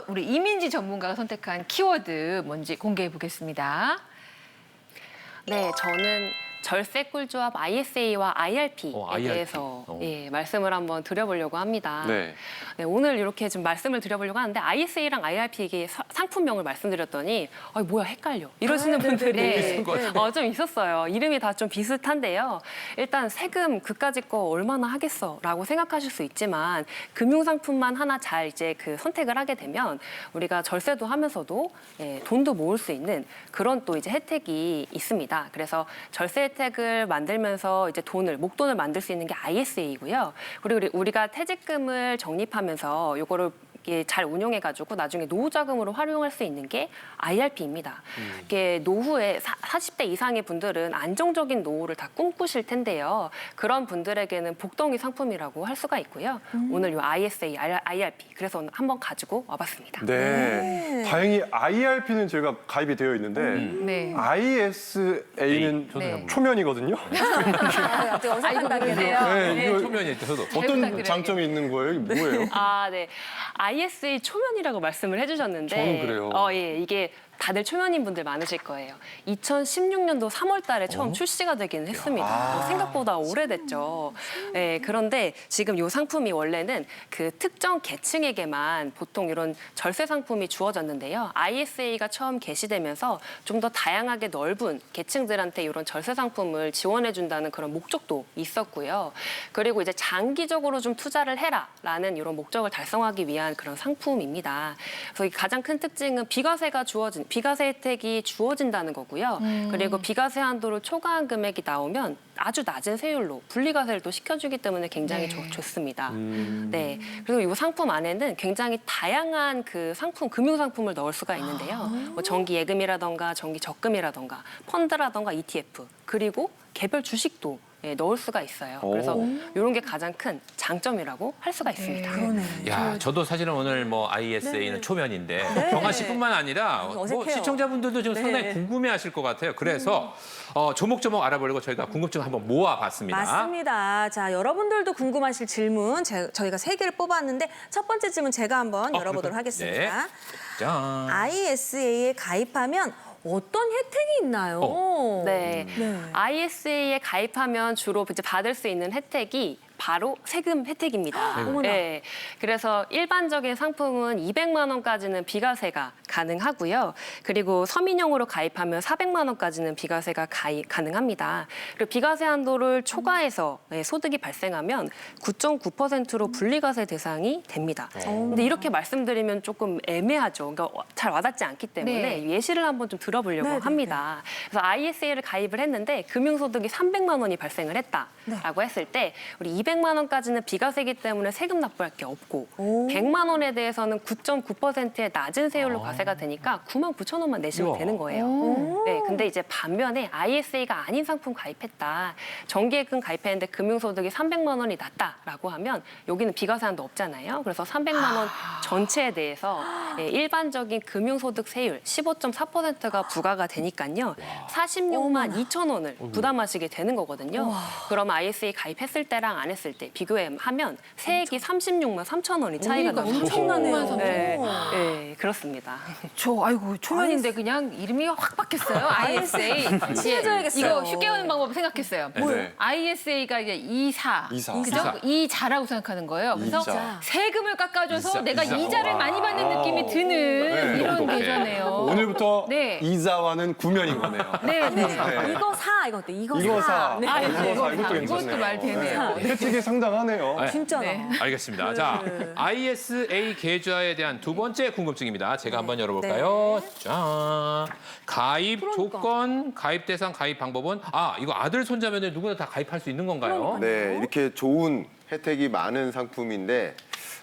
우리 이민지 전문가가 선택한 키워드 뭔지 공개해 보겠습니다. 네, 저는 절세 꿀조합 ISA와 IRP에 IRP. 대해서 말씀을 한번 드려보려고 합니다. 네. 네, 오늘 이렇게 좀 말씀을 드려보려고 하는데 ISA랑 IRP에게 상품명을 말씀드렸더니 뭐야 헷갈려 이러시는 분들이 좀 있었어요. 이름이 다 좀 비슷한데요. 일단 세금 그까짓 거 얼마나 하겠어라고 생각하실 수 있지만 금융상품만 하나 잘 이제 그 선택을 하게 되면 우리가 절세도 하면서도 돈도 모을 수 있는 그런 또 이제 혜택이 있습니다. 그래서 절세 혜택을 만들면서 이제 목돈을 만들 수 있는 게 ISA이고요. 그리고 우리가 퇴직금을 적립하면서 요거를 잘 운용해가지고 나중에 노후 자금으로 활용할 수 있는 게 IRP입니다. 이게 노후에 40대 이상의 분들은 안정적인 노후를 다 꿈꾸실 텐데요. 그런 분들에게는 복덩이 상품이라고 할 수가 있고요. 오늘 요 ISA, IRP 그래서 오늘 한번 가지고 와봤습니다. 네. 다행히 IRP는 저희가 가입이 되어 있는데 네. ISA는 네. 초면이거든요. 갑자기 어색한다고요. 네, 이거 초면이 저도. 어떤 부탁드려요. 장점이 있는 거예요? 이게 뭐예요? 네. ISA 초면이라고 말씀을 해주셨는데 저는 그래요. 이게 다들 초면인 분들 많으실 거예요. 2016년도 3월 달에 처음 출시가 되기는 했습니다. 생각보다 오래됐죠. 그런데 지금 이 상품이 원래는 그 특정 계층에게만 보통 이런 절세 상품이 주어졌는데요. ISA가 처음 개시되면서 좀 더 다양하게 넓은 계층들한테 이런 절세 상품을 지원해준다는 그런 목적도 있었고요. 그리고 이제 장기적으로 좀 투자를 해라라는 이런 목적을 달성하기 위한 그런 상품입니다. 그래서 이 가장 큰 특징은 비과세 혜택이 주어진다는 거고요. 그리고 비과세 한도를 초과한 금액이 나오면 아주 낮은 세율로 분리과세를 또 시켜주기 때문에 굉장히 좋습니다. 네. 그리고 이 상품 안에는 굉장히 다양한 그 금융 상품을 넣을 수가 있는데요. 뭐 정기 예금이라던가 정기 적금이라던가 펀드라던가 ETF 그리고 개별 주식도 넣을 수가 있어요. 그래서 이런 게 가장 큰 장점이라고 할 수가 있습니다. 야, 저도 사실은 오늘 뭐 ISA는 초면인데 경아 씨뿐만 아니라 뭐 어색해요. 시청자분들도 지금 상당히 궁금해하실 것 같아요. 그래서 조목조목 알아보려고 저희가 궁금증 한번 모아봤습니다. 맞습니다. 자, 여러분들도 궁금하실 질문 저희가 3개를 뽑았는데 첫 번째 질문 제가 한번 열어보도록 하겠습니다. 네. 짠. ISA에 가입하면 어떤 혜택이 있나요? 네. ISA에 가입하면 주로 이제 받을 수 있는 혜택이 바로 세금 혜택입니다. 네. 그래서 일반적인 상품은 200만 원까지는 비과세가 가능하고요. 그리고 서민용으로 가입하면 400만 원까지는 비과세가 가능합니다. 그리고 비과세 한도를 초과해서 소득이 발생하면 9.9%로 분리과세 대상이 됩니다. 근데 이렇게 말씀드리면 조금 애매하죠. 그러니까 잘 와닿지 않기 때문에 예시를 한번 좀 들어보려고 합니다. 그래서 ISA를 가입을 했는데 금융소득이 300만 원이 발생을 했다라고 했을 때 우리 200만 원까지는 비과세이기 때문에 세금 납부할 게 없고 100만 원에 대해서는 9.9%의 낮은 세율로 과세가 되니까 9만 9천 원만 내시면 되는 거예요. 네, 근데 이제 반면에 ISA가 아닌 상품 가입했다. 정기예금 가입했는데 금융소득이 300만 원이 낮다라고 하면 여기는 비과세 한도 없잖아요. 그래서 300만 원 전체에 대해서 일반적인 금융소득 세율 15.4%가 부과가 되니까요. 46만 2천 원을 부담하시게 되는 거거든요. 그럼 ISA 가입했을 때랑 안 했을 때 비교하면 세액이 36만 3천 원이 차이가 나요. 엄청나네요. 네, 그렇습니다. 아이고 초면인데 그냥 이름이 확 바뀌었어요. ISA. 친해져야겠어요. 이거 쉽게 하는 방법 생각했어요. 뭐예요? ISA가 이제 이사. 이사. 그죠? 이사. 이자라고 생각하는 거예요. 그래서 이자. 세금을 깎아줘서 이자. 내가 이자. 이자를 많이 받는 느낌이 드는 네, 이런 똑똑해. 계좌네요. 오늘부터 네. 이자와는 구면인 거네요. 네. 네. 이거 사, 이거 어때? 이거 이거 사. 네. 이거 사. 이것도 괜찮네요. 이것도 말 되네요. 네. 혜택이 상당하네요. 진짜. 알겠습니다. 자, ISA 계좌에 대한 두 번째 궁금증입니다. 제가 한번 열어볼까요? 짠. 가입 조건, 가입 대상, 가입 방법은 이거 아들 손자면 누구나 다 가입할 수 있는 건가요? 네, 이렇게 좋은 혜택이 많은 상품인데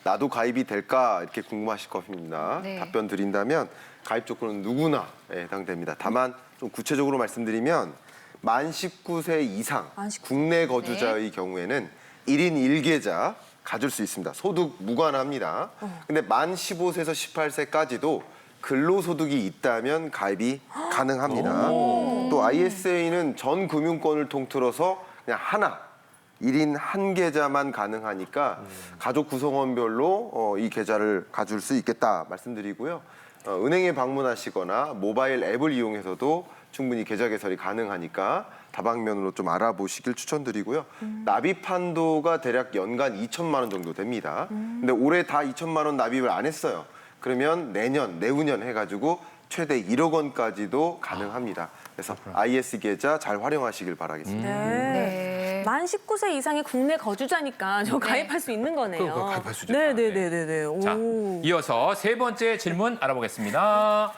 나도 가입이 될까 이렇게 궁금하실 겁니다. 네. 답변 드린다면 가입 조건은 누구나 해당됩니다. 다만 좀 구체적으로 말씀드리면 만 19세 이상 만 19. 국내 거주자의 경우에는 1인 1계좌 가질 수 있습니다. 소득 무관합니다. 근데 만 15세에서 18세까지도 근로소득이 있다면 가입이 가능합니다. 또 ISA는 전 금융권을 통틀어서 그냥 하나 1인 한 계좌만 가능하니까 가족 구성원별로 이 계좌를 가질 수 있겠다 말씀드리고요. 은행에 방문하시거나 모바일 앱을 이용해서도 충분히 계좌 개설이 가능하니까 다방면으로 좀 알아보시길 추천드리고요. 납입 한도가 대략 연간 2천만 원 정도 됩니다. 근데 올해 다 2천만 원 납입을 안 했어요. 그러면 내년, 내후년 해가지고 최대 1억 원까지도 가능합니다. 그래서 IS 계좌 잘 활용하시길 바라겠습니다. 네. 만 19세 이상의 국내 거주자니까 저 가입할 수 있는 거네요. 그거 가입할 수 있죠. 네네네네. 자, 이어서 세 번째 질문 알아보겠습니다.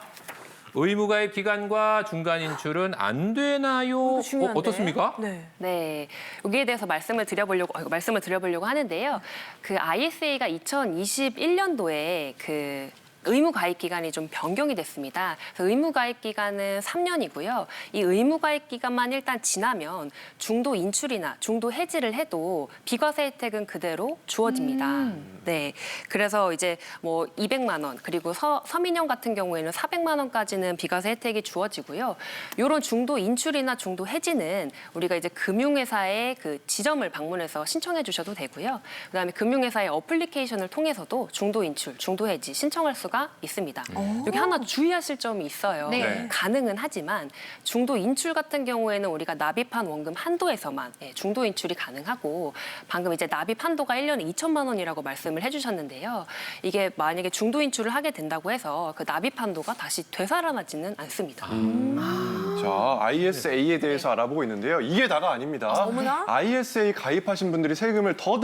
의무가입 기간과 중간 인출은 안 되나요? 중요한데. 어떻습니까? 네. 네, 여기에 대해서 말씀을 드려보려고 하는데요. 그 ISA가 2021년도에 그 의무 가입 기간이 좀 변경이 됐습니다. 그래서 의무 가입 기간은 3년이고요. 이 의무 가입 기간만 일단 지나면 중도 인출이나 중도 해지를 해도 비과세 혜택은 그대로 주어집니다. 네, 그래서 이제 뭐 200만 원 그리고 서민형 같은 경우에는 400만 원까지는 비과세 혜택이 주어지고요. 이런 중도 인출이나 중도 해지는 우리가 이제 금융회사의 그 지점을 방문해서 신청해 주셔도 되고요. 그다음에 금융회사의 어플리케이션을 통해서도 중도 인출, 중도 해지 신청할 수가 있습니다. 여기 하나 주의하실 점이 있어요. 네. 가능은 하지만 중도 인출 같은 경우에는 우리가 납입한 원금 한도에서만 중도 인출이 가능하고 방금 이제 납입 한도가 1년에 2천만 원이라고 말씀을 해주셨는데요. 이게 만약에 중도 인출을 하게 된다고 해서 그 납입 한도가 다시 되살아나지는 않습니다. 자, ISA에 대해서 알아보고 있는데요. 이게 다가 아닙니다. 어머나? ISA 가입하신 분들이 세금을 더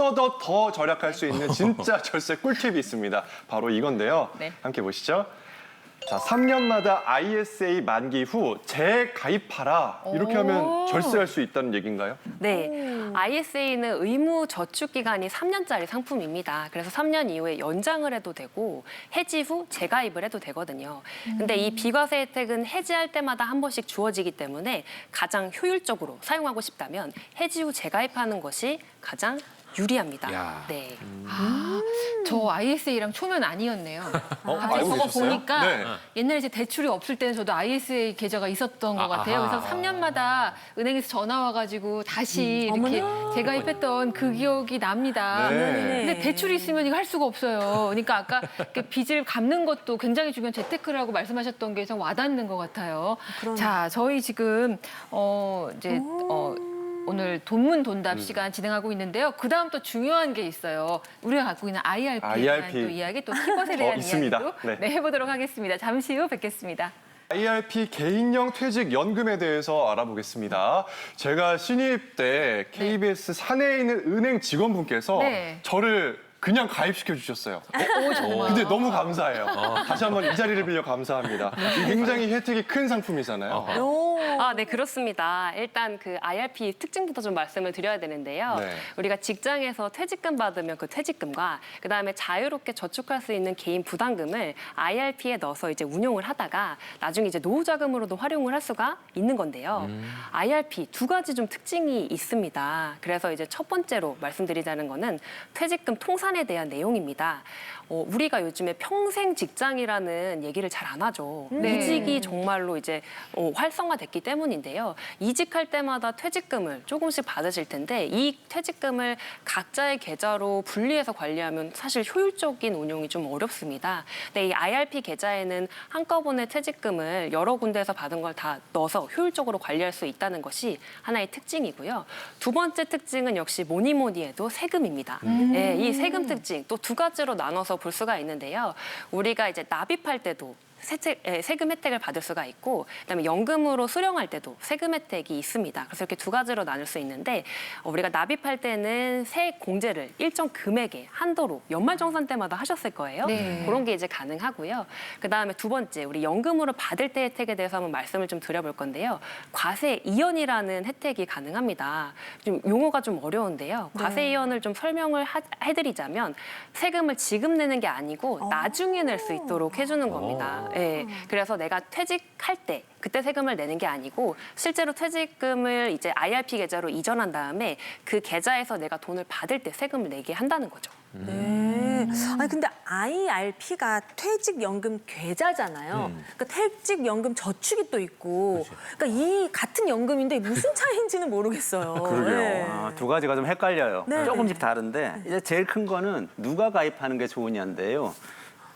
절약할 수 있는 진짜 절세 꿀팁이 있습니다. 바로 이건데요. 네. 함께 보시죠. 자, 3년마다 ISA 만기 후 재가입하라. 이렇게 하면 절세할 수 있다는 얘기인가요? 네, ISA는 의무 저축 기간이 3년짜리 상품입니다. 그래서 3년 이후에 연장을 해도 되고 해지 후 재가입을 해도 되거든요. 근데 이 비과세 혜택은 해지할 때마다 한 번씩 주어지기 때문에 가장 효율적으로 사용하고 싶다면 해지 후 재가입하는 것이 가장 유리합니다. 야. 네. 저 ISA랑 초면 아니었네요. 갑자기 알고 저거 계셨어요? 보니까 네. 옛날에 제 대출이 없을 때는 저도 ISA 계좌가 있었던 것 같아요. 아하. 그래서 3년마다 은행에서 전화 와가지고 다시 이렇게 재가입했던 그 기억이 납니다. 네. 근데 대출이 있으면 이거 할 수가 없어요. 그러니까 아까 이렇게 빚을 갚는 것도 굉장히 중요한 재테크라고 말씀하셨던 게 좀 와닿는 것 같아요. 자, 저희 지금 오늘 돈문돈답 시간 진행하고 있는데요. 그다음 또 중요한 게 있어요. 우리가 갖고 있는 IRP에 대한 IRP. 또 이야기, 또 키벗에 대한 있습니다. 이야기도 네. 해보도록 하겠습니다. 잠시 후 뵙겠습니다. IRP 개인형 퇴직연금에 대해서 알아보겠습니다. 제가 신입 때 KBS 사내에 있는 은행 직원분께서 네. 저를 그냥 가입시켜 주셨어요. 오, 정말. 근데 너무 감사해요. 다시 한번 이 자리를 빌려 감사합니다. 이 굉장히 혜택이 큰 상품이잖아요. 아, 네, 그렇습니다. 일단 그 IRP 특징부터 좀 말씀을 드려야 되는데요. 네. 우리가 직장에서 퇴직금 받으면 그 퇴직금과 그다음에 자유롭게 저축할 수 있는 개인 부담금을 IRP에 넣어서 이제 운용을 하다가 나중에 이제 노후 자금으로도 활용을 할 수가 있는 건데요. IRP 두 가지 좀 특징이 있습니다. 그래서 이제 첫 번째로 말씀드리자는 거는 퇴직금 통산에 대한 내용입니다. 우리가 요즘에 평생 직장이라는 얘기를 잘 안 하죠. 네. 이직이 정말로 이제 활성화됐기 때문인데요. 이직할 때마다 퇴직금을 조금씩 받으실 텐데 이 퇴직금을 각자의 계좌로 분리해서 관리하면 사실 효율적인 운용이 좀 어렵습니다. 근데 이 IRP 계좌에는 한꺼번에 퇴직금을 여러 군데에서 받은 걸 다 넣어서 효율적으로 관리할 수 있다는 것이 하나의 특징이고요. 두 번째 특징은 역시 뭐니 해도 세금입니다. 네, 이 세금 특징 또 두 가지로 나눠서 볼 수가 있는데요. 우리가 이제 납입할 때도 세금 혜택을 받을 수가 있고 그다음에 연금으로 수령할 때도 세금 혜택이 있습니다. 그래서 이렇게 두 가지로 나눌 수 있는데 우리가 납입할 때는 세액 공제를 일정 금액의 한도로 연말정산 때마다 하셨을 거예요. 네. 그런 게 이제 가능하고요. 그다음에 두 번째 우리 연금으로 받을 때 혜택에 대해서 한번 말씀을 좀 드려볼 건데요. 과세 이연이라는 혜택이 가능합니다. 좀 용어가 좀 어려운데요. 과세 이연을 좀 설명을 해드리자면 세금을 지금 내는 게 아니고 나중에 낼 수 있도록 해주는 겁니다. 네, 그래서 내가 퇴직할 때 그때 세금을 내는 게 아니고 실제로 퇴직금을 이제 IRP 계좌로 이전한 다음에 그 계좌에서 내가 돈을 받을 때 세금을 내게 한다는 거죠. 네. 아니 근데 IRP가 퇴직연금 계좌잖아요. 그러니까 퇴직연금 저축이 또 있고, 그러니까 이 같은 연금인데 무슨 차이인지는 모르겠어요. 그러게요. 네. 두 가지가 좀 헷갈려요. 네. 조금씩 다른데 이제 제일 큰 거는 누가 가입하는 게 좋으냐인데요.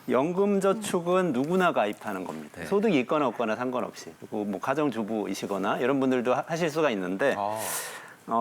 연금저축은 누구나 가입하는 겁니다. 소득이 있거나 없거나 상관없이. 그리고 뭐 가정주부이시거나 이런 분들도 하실 수가 있는데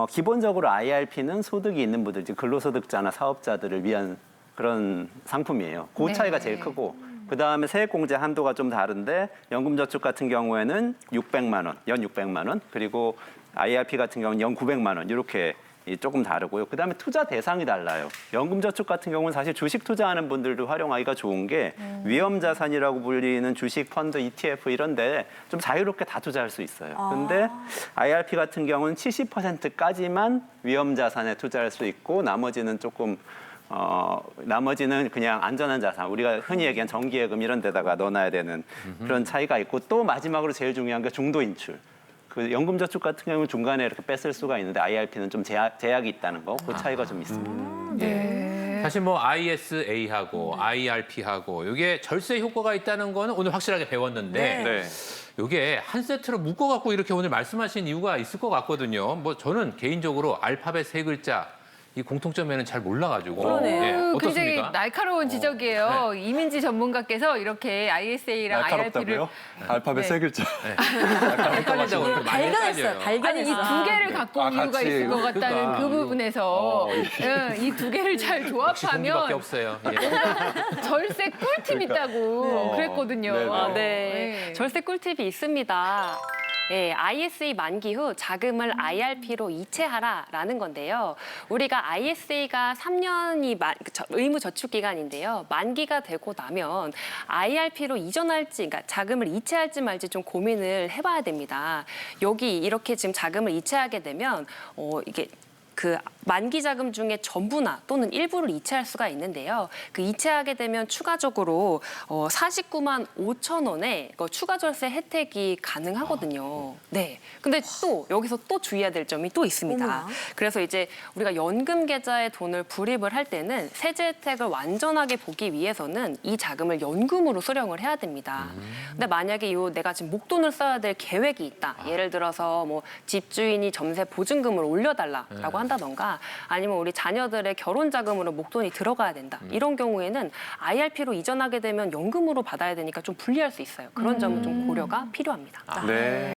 기본적으로 IRP는 소득이 있는 분들, 즉 근로소득자나 사업자들을 위한 그런 상품이에요. 그 네. 차이가 제일 크고 그다음에 세액공제 한도가 좀 다른데 연금저축 같은 경우에는 600만 원, 연 600만 원, 그리고 IRP 같은 경우는 연 900만 원 이렇게 조금 다르고요. 그다음에 투자 대상이 달라요. 연금저축 같은 경우는 사실 주식 투자하는 분들도 활용하기가 좋은 게 위험자산이라고 불리는 주식, 펀드, ETF 이런 데 좀 자유롭게 다 투자할 수 있어요. 근데 IRP 같은 경우는 70%까지만 위험자산에 투자할 수 있고 나머지는 조금 나머지는 그냥 안전한 자산, 우리가 흔히 얘기한 정기예금 이런 데다가 넣어놔야 되는 그런 차이가 있고 또 마지막으로 제일 중요한 게 중도 인출. 그 연금저축 같은 경우는 중간에 이렇게 뺐을 수가 있는데 IRP는 좀 제약이 있다는 거, 그 차이가 좀 있습니다. 예. 사실 뭐 ISA하고 IRP하고 이게 절세 효과가 있다는 거는 오늘 확실하게 배웠는데 네. 이게 한 세트로 묶어갖고 이렇게 오늘 말씀하신 이유가 있을 것 같거든요. 뭐 저는 개인적으로 알파벳 세 글자 이 공통점에는 잘 몰라가지고 그러네요. 예, 굉장히 어떻습니까? 날카로운 지적이에요. 이민지 전문가께서 이렇게 ISA랑 IRP를 날카롭다고요? 알파벳 네. 세 글자. 헷갈린다고 이렇게 많이 발견했어요. 헷갈려요. 아니 이 발견했어요. 두 개를 갖고 온 이유가 같이. 있을 것 같다는 그러니까. 그 부분에서 이 두 개를 잘 역시 공기밖에 조합하면 없어요. 예. 절세 꿀팁 있다고 그랬거든요. 네네. 네. 네. 절세 꿀팁이 있습니다. 네, ISA 만기 후 자금을 IRP로 이체하라라는 건데요. 우리가 ISA가 3년이 의무 저축 기간인데요. 만기가 되고 나면 IRP로 이전할지, 그러니까 자금을 이체할지 말지 좀 고민을 해봐야 됩니다. 여기 이렇게 지금 자금을 이체하게 되면 이게 그 만기 자금 중에 전부나 또는 일부를 이체할 수가 있는데요. 그 이체하게 되면 추가적으로 49만 5천 원의 추가 절세 혜택이 가능하거든요. 네. 근데 또 여기서 또 주의해야 될 점이 또 있습니다. 어머나. 그래서 이제 우리가 연금 계좌에 돈을 불입을 할 때는 세제 혜택을 완전하게 보기 위해서는 이 자금을 연금으로 수령을 해야 됩니다. 근데 만약에 내가 지금 목돈을 써야 될 계획이 있다. 예를 들어서 뭐 집주인이 점세 보증금을 올려달라라고 한다던가 아니면 우리 자녀들의 결혼 자금으로 목돈이 들어가야 된다. 이런 경우에는 IRP로 이전하게 되면 연금으로 받아야 되니까 좀 불리할 수 있어요. 그런 점은 좀 고려가 필요합니다. 네.